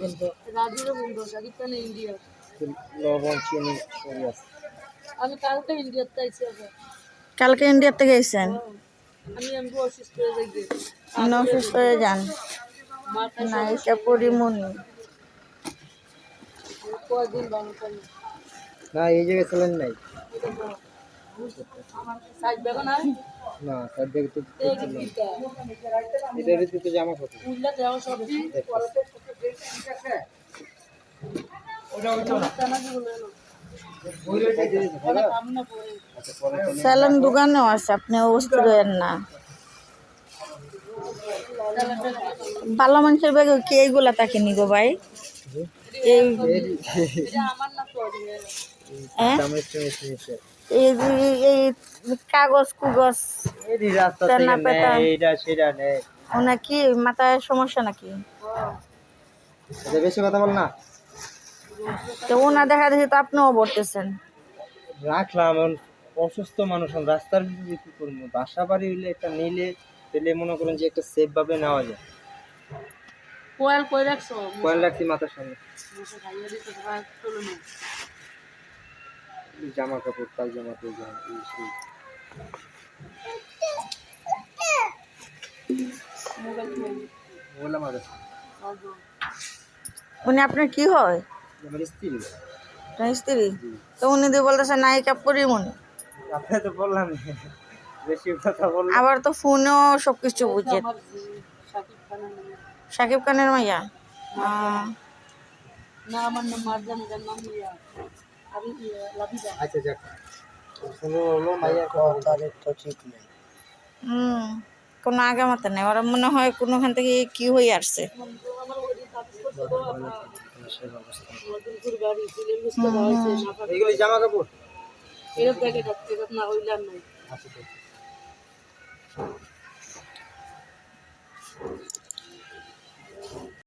বলতো রাজুরে বন্ধু শাকিব খান ইন্ডিয়া। লবণ চিনি সবই আছে। আমি কালকে ইন্ডিয়াতে আইছি আবার। কালকে ইন্ডিয়াতে গেছেন? আমি এমনি অসুস্থ হয়ে গেছি। অসুস্থ হয়ে যান? মাথায় নায়িকা পরিমণি। কয়দিন ভালো পাই না এই জায়গায় ছিলেন নাই। সাইড ব্যাগ না না তার দেখে তো এইটা এটার ভিতরে তো জামা কাপড় উল্লা দেওয়া সব ওটা না কি বলে না কাম না পড়ে স্যালন দোকানেও আছে, আপনি অস্থির হয়েন না। ভালো মানুষের ব্যাগে কি এইগুলা তাকে নিগো ভাই? এই এটা আমার না তো হ্যাঁ? জামা স্টেশন এসে এই কাগজ কুগজ এই রাস্তা তেনা থেকে পেতা নেয় এইটা সেটা নেয়। ওনা কি মাথায় সমস্যা নাকি? এটা বেশি কথা বল না। তো ওনা দেখা দেখি তো আপনিও বলতেছেন। রাখলাম এখন অসুস্থ মানুষ রাস্তার ভিতরে কি করবো? বাসা বাড়ি হইলে একটা নিলে পেলে মনে করেন যে একটা সেফ ভাবে নেওয়া যায়। কোয়েল কই রাখছো কয়েল রাখছি মাথার সামনে। মুসা খাইয়ে দিতে ভাই চলো না জামা কাপড় পায়জামা টাইজামা এই সেই মোবাইল ফোন বললাম আগে আদো উনি আপনার কি হয়? আমার স্ত্রী। আপনার স্ত্রী? তো উনি দিয়ে বলতেছে নায়িকা পরিমণি। আপনি তো বললাম বেশি কথা বললাম। আবার তো ফোনেও সবকিছু বুঝে। আমার শাকিব খানের নাম শাকিব খানের মাইয়া? না আমার নাম মারজানের নাম ইয়া আমি লাবিদা আচ্ছা যাক শুনো হলো মাইয়া কথার তো ঠিক নেই। কোনো আগামাতে নেই, ওরা মনে হয় কোনোখান থেকে কি হয়ে আসছে। আমার ওই কাগজপত্র তো মদনপুর বাড়ি সিলেম বুঝতে পারছে না এইগুলি জামা কাপড় এর প্যাকেট আছে না হইলাম নাই আচ্ছা